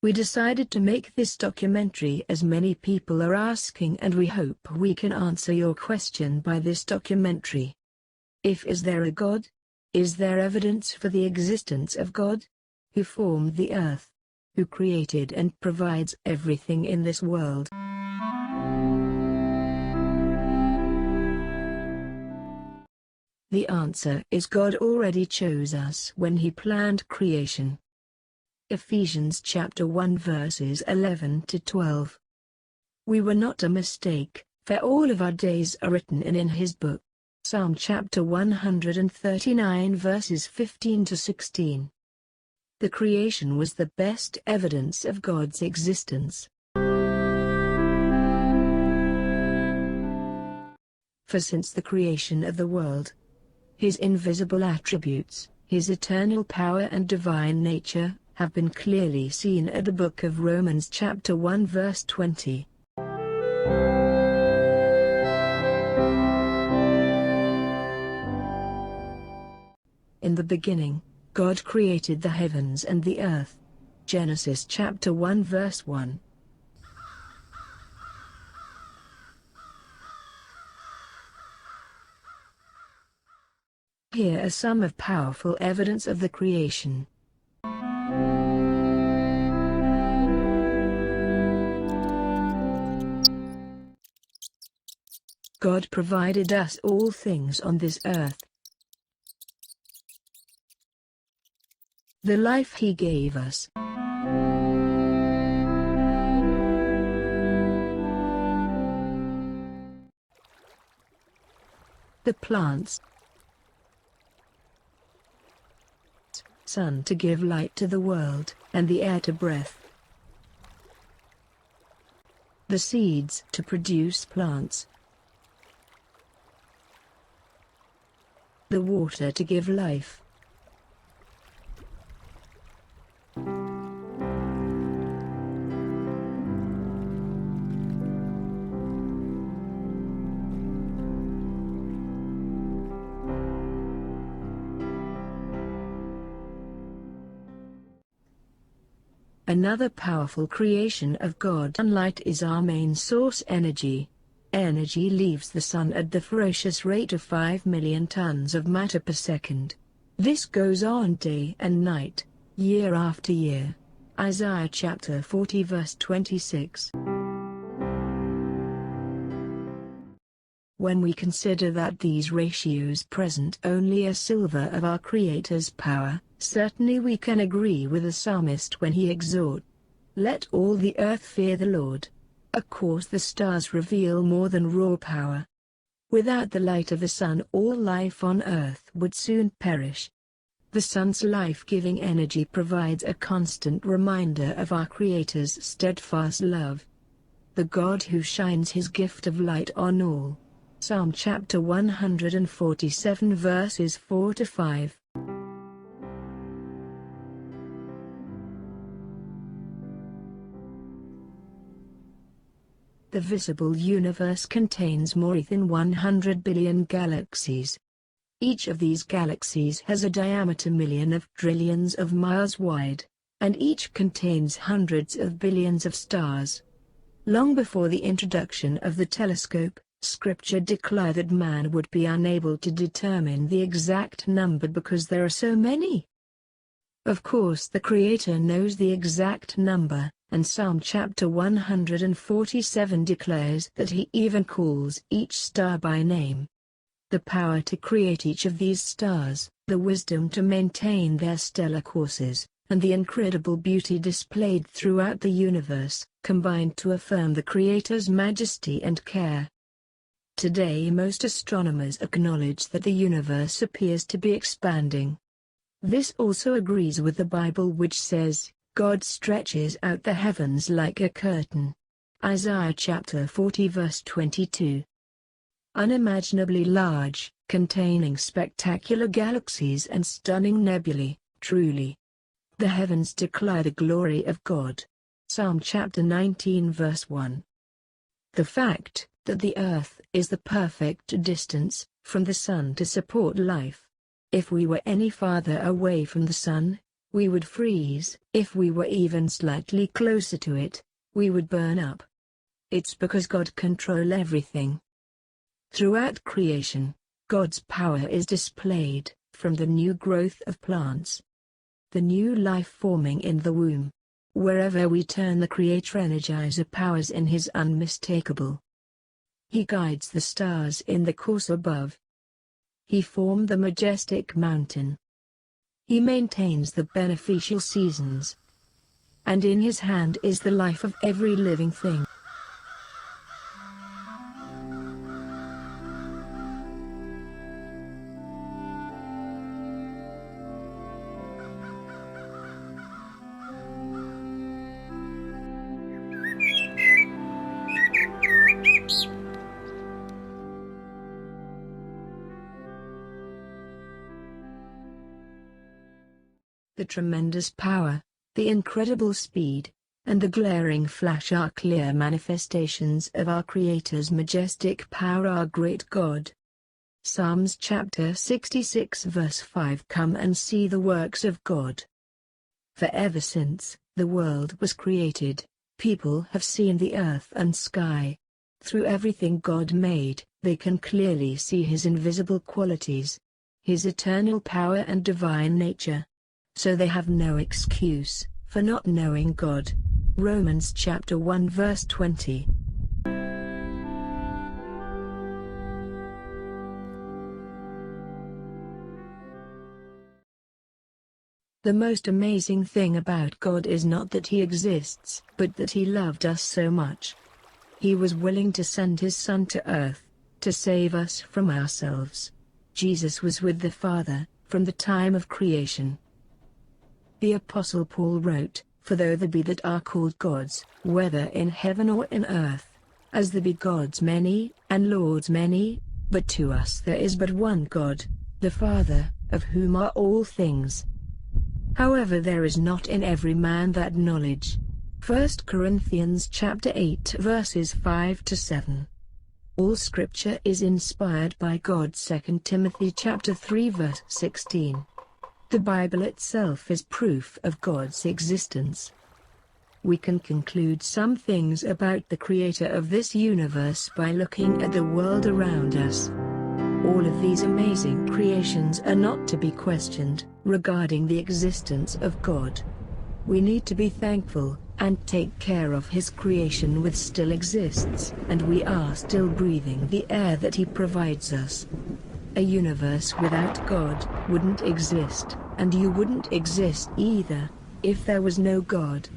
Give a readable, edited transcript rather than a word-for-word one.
We decided to make this documentary as many people are asking, and we hope we can answer your question by this documentary. Is there a God? Is there evidence for the existence of God? Who formed the earth? Who created and provides everything in this world? The answer is God already chose us when He planned creation. Ephesians chapter 1 verses 11 to 12. We were not a mistake, for all of our days are written in His book. Psalm chapter 139 verses 15 to 16. The creation was the best evidence of God's existence. For since the creation of the world, His invisible attributes, His eternal power and divine nature, have been clearly seen at the book of Romans chapter 1 verse 20. In the beginning, God created the heavens and the earth. Genesis chapter 1 verse 1. Here are some of powerful evidence of the creation. God provided us all things on this earth. The life He gave us. The plants. Sun to give light to the world, and the air to breath. The seeds to produce plants. The water to give life. Another powerful creation of God. Sunlight is our main source energy. Energy leaves the sun at the ferocious rate of 5 million tons of matter per second. This goes on day and night, year after year. Isaiah chapter 40 verse 26. When we consider that these ratios present only a silver of our Creator's power, certainly we can agree with the psalmist when he exhorts, "Let all the earth fear the Lord." Of course the stars reveal more than raw power. Without the light of the sun all life on earth would soon perish. The sun's life-giving energy provides a constant reminder of our Creator's steadfast love. The God who shines His gift of light on all. Psalm chapter 147 verses 4 to 5. The visible universe contains more than 100 billion galaxies. Each of these galaxies has a diameter million of trillions of miles wide, and each contains hundreds of billions of stars. Long before the introduction of the telescope, Scripture declared that man would be unable to determine the exact number because there are so many. Of course the Creator knows the exact number, and Psalm chapter 147 declares that He even calls each star by name. The power to create each of these stars, the wisdom to maintain their stellar courses, and the incredible beauty displayed throughout the universe, combined to affirm the Creator's majesty and care. Today most astronomers acknowledge that the universe appears to be expanding. This also agrees with the Bible, which says, "God stretches out the heavens like a curtain." Isaiah chapter 40 verse 22. Unimaginably large, containing spectacular galaxies and stunning nebulae, truly. The heavens declare the glory of God. Psalm chapter 19 verse 1. The fact that the earth is the perfect distance from the sun to support life. If we were any farther away from the sun, We would freeze. If we were even slightly closer to it, we would burn up. It's because God controls everything. Throughout creation, God's power is displayed, from the new growth of plants, the new life forming in the womb. Wherever we turn, the Creator Energizer powers in His unmistakable. He guides the stars in the course above. He formed the majestic mountain. He maintains the beneficial seasons. And in His hand is the life of every living thing. The tremendous power, the incredible speed, and the glaring flash are clear manifestations of our Creator's majestic power, our great God. Psalms chapter 66 verse 5. Come and see the works of God. For ever since the world was created, people have seen the earth and sky. Through everything God made, they can clearly see His invisible qualities, His eternal power and divine nature. So they have no excuse for not knowing God. Romans chapter 1 verse 20. The most amazing thing about God is not that He exists, but that He loved us so much. He was willing to send His Son to earth, to save us from ourselves. Jesus was with the Father, from the time of creation. The Apostle Paul wrote, For though there be that are called gods, whether in heaven or in earth, as there be gods many, and lords many, but to us there is but one God, the Father, of whom are all things. However, there is not in every man that knowledge. 1 Corinthians chapter 8 verses 5 to 7. All scripture is inspired by God. 2 Timothy chapter 3 verse 16. The Bible itself is proof of God's existence. We can conclude some things about the Creator of this universe by looking at the world around us. All of these amazing creations are not to be questioned regarding the existence of God. We need to be thankful and take care of His creation, which still exists, and we are still breathing the air that He provides us. A universe without God wouldn't exist, and you wouldn't exist either, if there was no God.